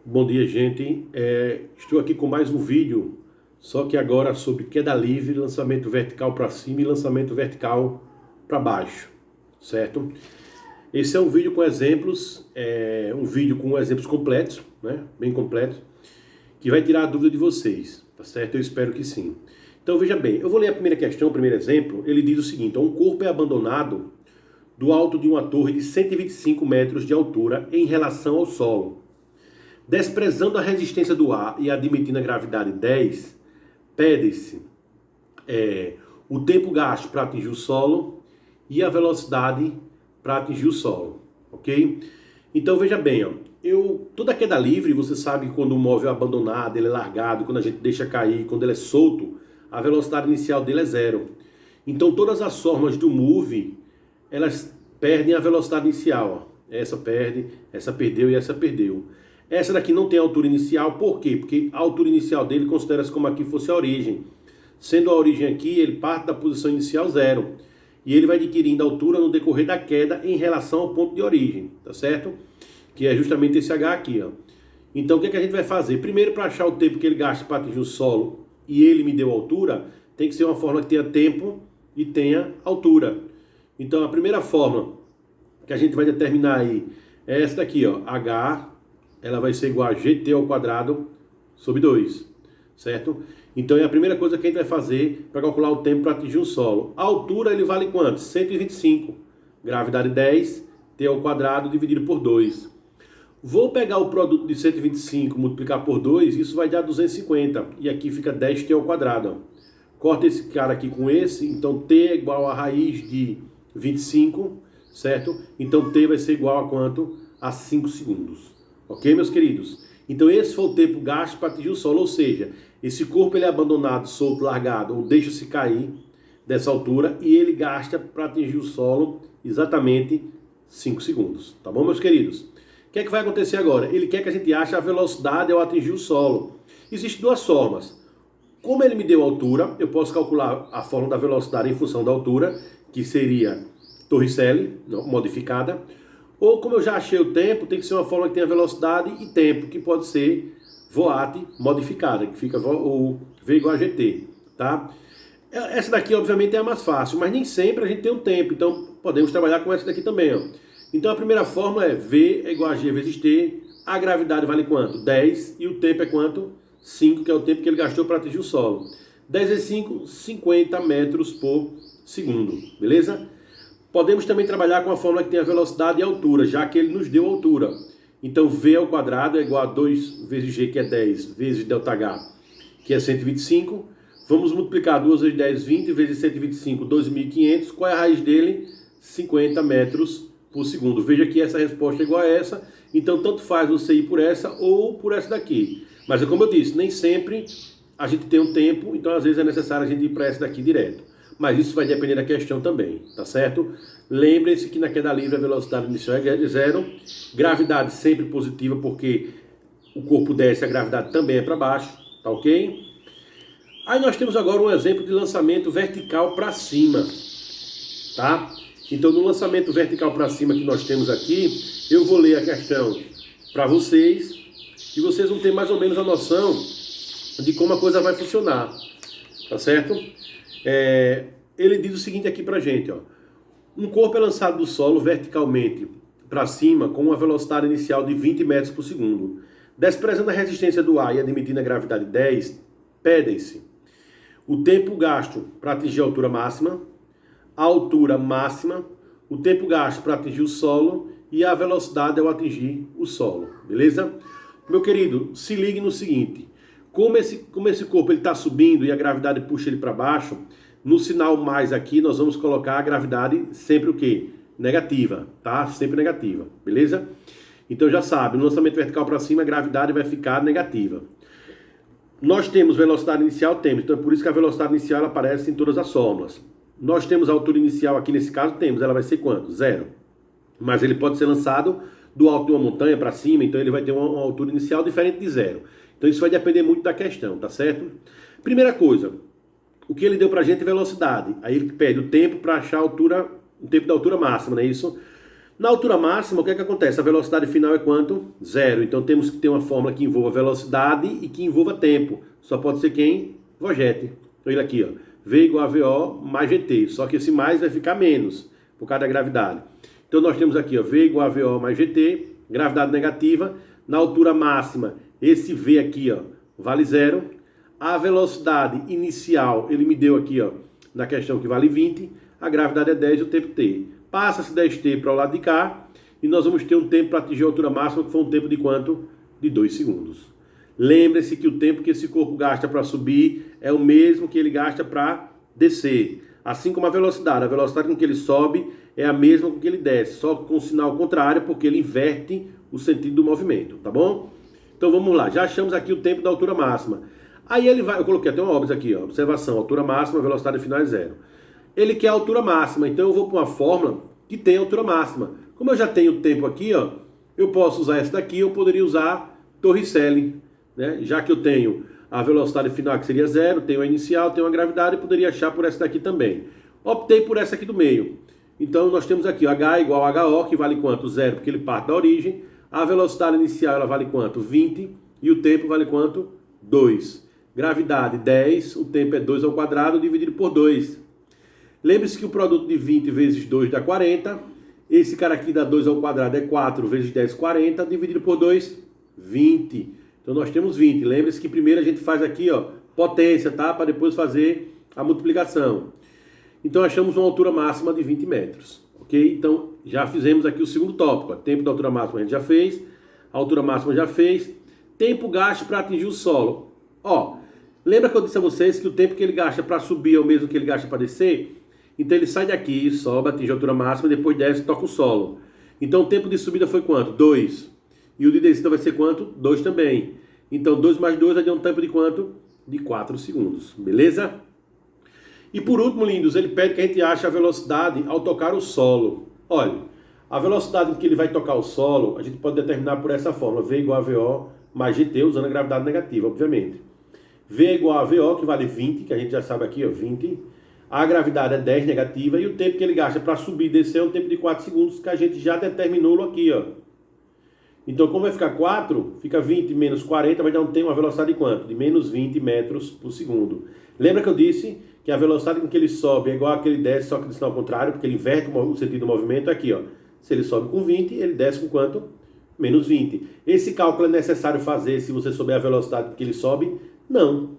Bom dia, gente. Estou aqui com mais um vídeo, só que agora sobre queda livre, lançamento vertical para cima e lançamento vertical para baixo, certo? Esse é um vídeo com exemplos, um vídeo com exemplos completos, né? Bem completos, que vai tirar a dúvida de vocês, tá certo? Eu espero que sim. Então veja bem, eu vou ler a primeira questão, o primeiro exemplo. Ele diz o seguinte: um corpo é abandonado do alto de uma torre de 125 metros de altura em relação ao solo. Desprezando a resistência do ar e admitindo a gravidade 10, pede-se o tempo gasto para atingir o solo e a velocidade para atingir o solo, ok? Então veja bem, ó, toda queda livre, você sabe que quando o móvel é abandonado, ele é largado, quando a gente deixa cair, quando ele é solto, a velocidade inicial dele é zero. Então todas as formas do move, elas perdem a velocidade inicial, ó. Essa perde, essa perdeu e essa perdeu. Essa daqui não tem altura inicial, por quê? Porque a altura inicial dele considera-se como aqui fosse a origem. Sendo a origem aqui, ele parte da posição inicial zero. E ele vai adquirindo altura no decorrer da queda em relação ao ponto de origem, tá certo? Que é justamente esse H aqui, ó. Então o que é que a gente vai fazer? Primeiro, para achar o tempo que ele gasta para atingir o solo e ele me deu altura, tem que ser uma fórmula que tenha tempo e tenha altura. Então a primeira fórmula que a gente vai determinar aí é essa daqui, ó. H, ela vai ser igual a gt ao quadrado sobre 2, certo? Então é a primeira coisa que a gente vai fazer para calcular o tempo para atingir o solo. A altura ele vale quanto? 125. Gravidade 10, t ao quadrado dividido por 2. Vou pegar o produto de 125, multiplicar por 2, isso vai dar 250. E aqui fica 10t ao quadrado. Corta esse cara aqui com esse, então t é igual a raiz de 25, certo? Então t vai ser igual a quanto? A 5 segundos. Ok, meus queridos? Então esse foi o tempo gasto para atingir o solo, ou seja, esse corpo ele é abandonado, solto, largado, ou deixa-se cair dessa altura e ele gasta para atingir o solo exatamente 5 segundos. Tá bom, meus queridos? O que é que vai acontecer agora? Ele quer que a gente ache a velocidade ao atingir o solo. Existem duas formas. Como ele me deu altura, eu posso calcular a fórmula da velocidade em função da altura, que seria Torricelli, modificada. Ou como eu já achei o tempo, tem que ser uma fórmula que tenha velocidade e tempo, que pode ser Voat modificada, que fica o V igual a GT, tá? Essa daqui, obviamente, é a mais fácil, mas nem sempre a gente tem um tempo, então podemos trabalhar com essa daqui também, ó. Então a primeira fórmula é V é igual a G vezes T, a gravidade vale quanto? 10, e o tempo é quanto? 5, que é o tempo que ele gastou para atingir o solo. 10 vezes 5, 50 metros por segundo, beleza? Podemos também trabalhar com a fórmula que tem a velocidade e a altura, já que ele nos deu altura. Então V ao quadrado é igual a 2 vezes G, que é 10, vezes ΔH, que é 125. Vamos multiplicar 2 vezes 10, 20, vezes 125, 2.500. Qual é a raiz dele? 50 metros por segundo. Veja que essa resposta é igual a essa. Então tanto faz você ir por essa ou por essa daqui. Mas é como eu disse, nem sempre a gente tem um tempo, então às vezes é necessário a gente ir para essa daqui direto. Mas isso vai depender da questão também, tá certo? Lembrem-se que na queda livre a velocidade inicial é zero, gravidade sempre positiva porque o corpo desce, a gravidade também é para baixo, tá ok? Aí nós temos agora um exemplo de lançamento vertical para cima, tá? Então no lançamento vertical para cima que nós temos aqui, eu vou ler a questão para vocês e vocês vão ter mais ou menos a noção de como a coisa vai funcionar, tá certo? Ele diz o seguinte aqui pra gente, ó. Um corpo é lançado do solo verticalmente para cima com uma velocidade inicial de 20 metros por segundo. Desprezando a resistência do ar e admitindo a gravidade 10, pedem-se o tempo gasto para atingir a altura máxima, a altura máxima, o tempo gasto para atingir o solo e a velocidade ao atingir o solo, beleza? Meu querido, se ligue no seguinte. Como esse corpo está subindo e a gravidade puxa ele para baixo, no sinal mais aqui nós vamos colocar a gravidade sempre o quê? Negativa, tá? Sempre negativa, beleza? Então já sabe, no lançamento vertical para cima a gravidade vai ficar negativa. Nós temos velocidade inicial, temos, então é por isso que a velocidade inicial ela aparece em todas as fórmulas. Nós temos a altura inicial aqui nesse caso, temos, ela vai ser quanto? Zero. Mas ele pode ser lançado do alto de uma montanha para cima, então ele vai ter uma altura inicial diferente de zero. Então isso vai depender muito da questão, tá certo? Primeira coisa, o que ele deu pra gente é velocidade. Aí ele pede o tempo para achar a altura, o tempo da altura máxima, não é isso? Na altura máxima, o que é que acontece? A velocidade final é quanto? Zero. Então temos que ter uma fórmula que envolva velocidade e que envolva tempo. Só pode ser quem? Vogete. Então ele aqui, ó. V igual a VO mais GT. Só que esse mais vai ficar menos, por causa da gravidade. Então nós temos aqui, ó, V igual a VO mais GT, gravidade negativa. Na altura máxima, esse V aqui, ó, vale zero. A velocidade inicial, ele me deu aqui, ó, na questão que vale 20. A gravidade é 10 e o tempo T. Passa-se 10t para o lado de cá e nós vamos ter um tempo para atingir a altura máxima, que foi um tempo de quanto? De 2 segundos. Lembre-se que o tempo que esse corpo gasta para subir é o mesmo que ele gasta para descer. Assim como a velocidade com que ele sobe é a mesma com que ele desce, só com o sinal contrário, porque ele inverte o sentido do movimento, tá bom? Então vamos lá, já achamos aqui o tempo da altura máxima. Aí ele vai, eu coloquei até uma óbvio aqui, ó, observação, altura máxima, velocidade final é zero. Ele quer a altura máxima, então eu vou para uma fórmula que tem altura máxima. Como eu já tenho o tempo aqui, ó, eu posso usar essa daqui, eu poderia usar Torricelli, né? Já que eu tenho a velocidade final, que seria zero, tenho a inicial, tenho a gravidade, eu poderia achar por essa daqui também. Optei por essa aqui do meio. Então nós temos aqui o H igual a HO, que vale quanto? Zero, porque ele parte da origem. A velocidade inicial, ela vale quanto? 20. E o tempo vale quanto? 2. Gravidade, 10. O tempo é 2 ao quadrado dividido por 2. Lembre-se que o produto de 20 vezes 2 dá 40. Esse cara aqui dá 2 ao quadrado é 4 vezes 10, 40. Dividido por 2, 20. Então nós temos 20. Lembre-se que primeiro a gente faz aqui, ó, potência, tá? Para depois fazer a multiplicação. Então achamos uma altura máxima de 20 metros. Ok? Então já fizemos aqui o segundo tópico. Ó. Tempo da altura máxima a gente já fez. A altura máxima já fez. Tempo gasto para atingir o solo. Ó, lembra que eu disse a vocês que o tempo que ele gasta para subir é o mesmo que ele gasta para descer? Então ele sai daqui, sobe, atinge a altura máxima, depois desce e toca o solo. Então o tempo de subida foi quanto? 2. E o de descida vai ser quanto? 2 também. Então 2 mais 2 vai dar um tempo de quanto? De 4 segundos. Beleza? E por último, lindos, ele pede que a gente ache a velocidade ao tocar o solo. Olha, a velocidade em que ele vai tocar o solo, a gente pode determinar por essa fórmula. V igual a VO mais GT, usando a gravidade negativa, obviamente. V igual a VO, que vale 20, que a gente já sabe aqui, ó, 20. A gravidade é 10 negativa e o tempo que ele gasta para subir e descer é um tempo de 4 segundos, que a gente já determinou aqui, ó. Então, como vai ficar 4, fica 20 menos 40, vai dar uma velocidade de quanto? De menos 20 metros por segundo. Lembra que eu disse que a velocidade com que ele sobe é igual a que ele desce, só que de sinal contrário, porque ele inverte o sentido do movimento aqui, ó. Se ele sobe com 20, ele desce com quanto? Menos 20. Esse cálculo é necessário fazer se você souber a velocidade com que ele sobe? Não.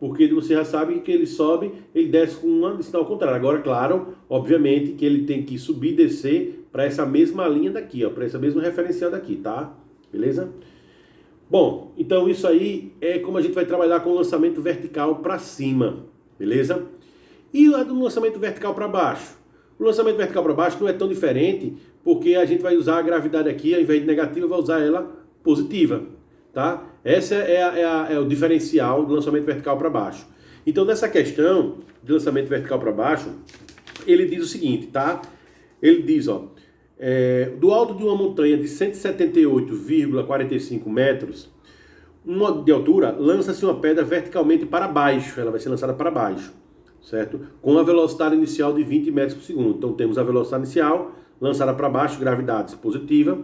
Porque você já sabe que ele sobe, ele desce com uma de sinal contrário. Agora, claro, obviamente que ele tem que subir e descer para essa mesma linha daqui, ó, para essa mesma referencial daqui, tá? Beleza? Bom, então isso aí é como a gente vai trabalhar com o lançamento vertical para cima, beleza? E o do lançamento vertical para baixo? O lançamento vertical para baixo não é tão diferente, porque a gente vai usar a gravidade aqui, ao invés de negativa, vai usar ela positiva, tá? Essa é o diferencial do lançamento vertical para baixo. Então, nessa questão de lançamento vertical para baixo, ele diz o seguinte, tá? Ele diz, ó, do alto de uma montanha de 178,45 metros, de altura, lança-se uma pedra verticalmente para baixo. Ela vai ser lançada para baixo, certo? Com a velocidade inicial de 20 metros por segundo. Então, temos a velocidade inicial, lançada para baixo, gravidade positiva.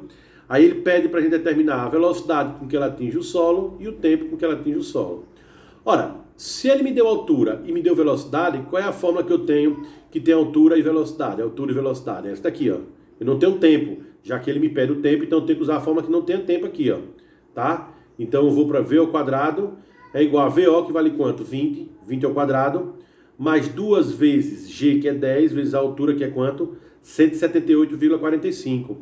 Aí ele pede para a gente determinar a velocidade com que ela atinge o solo e o tempo com que ela atinge o solo. Ora, se ele me deu altura e me deu velocidade, qual é a fórmula que eu tenho que tem altura e velocidade? Altura e velocidade. Essa daqui, ó. Eu não tenho tempo, já que ele me pede o tempo, então eu tenho que usar a fórmula que não tem tempo aqui, ó. Tá? Então eu vou para V ao quadrado, é igual a VO, que vale quanto? 20. 20 ao quadrado, mais 2 vezes G, que é 10, vezes a altura, que é quanto? 178,45.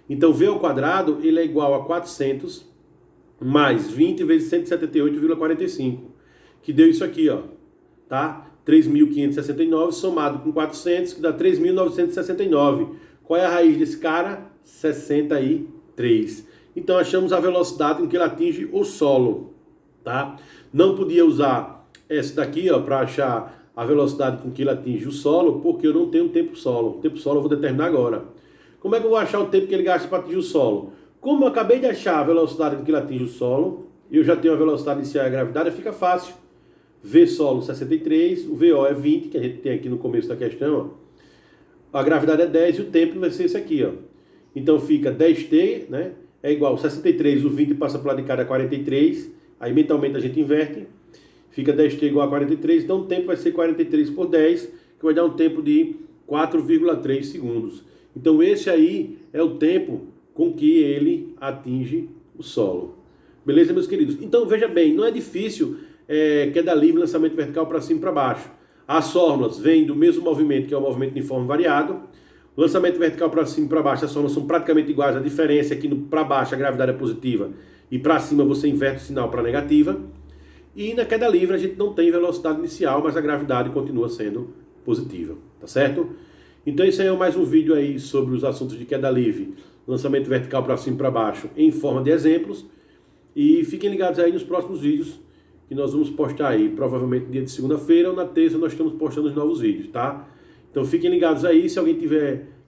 Então, V ao quadrado, ele é igual a 400 mais 20 vezes 178,45, que deu isso aqui, ó, tá? 3.569 somado com 400, que dá 3.969. Qual é a raiz desse cara? 63. Então, achamos a velocidade com que ele atinge o solo, tá? Não podia usar essa daqui, ó, para achar a velocidade com que ele atinge o solo, porque eu não tenho tempo solo. O tempo solo eu vou determinar agora. Como é que eu vou achar o tempo que ele gasta para atingir o solo? Como eu acabei de achar a velocidade com que ele atinge o solo, eu já tenho a velocidade inicial e a gravidade, fica fácil. V solo 63, o VO é 20, que a gente tem aqui no começo da questão. Ó. A gravidade é 10 e o tempo vai ser esse aqui. Ó. Então fica 10t, né? É igual 63, o 20 passa para o lado de cá, é 43. Aí mentalmente a gente inverte. Fica 10t igual a 43, então o tempo vai ser 43 por 10, que vai dar um tempo de 4,3 segundos. Então esse aí é o tempo com que ele atinge o solo. Beleza, meus queridos? Então veja bem, não é difícil queda livre, lançamento vertical para cima e para baixo. As fórmulas vêm do mesmo movimento, que é o movimento uniforme variado. O lançamento vertical para cima e para baixo, as fórmulas são praticamente iguais. A diferença é que para baixo a gravidade é positiva e para cima você inverte o sinal para negativa. E na queda livre a gente não tem velocidade inicial, mas a gravidade continua sendo positiva, tá certo? Então esse aí é mais um vídeo aí sobre os assuntos de queda livre, lançamento vertical para cima e para baixo, em forma de exemplos. E fiquem ligados aí nos próximos vídeos que nós vamos postar aí, provavelmente dia de segunda-feira ou na terça nós estamos postando os novos vídeos, tá? Então fiquem ligados aí, se alguém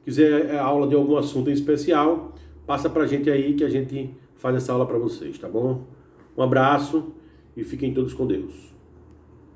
quiser aula de algum assunto em especial, passa pra gente aí que a gente faz essa aula para vocês, tá bom? Um abraço e fiquem todos com Deus.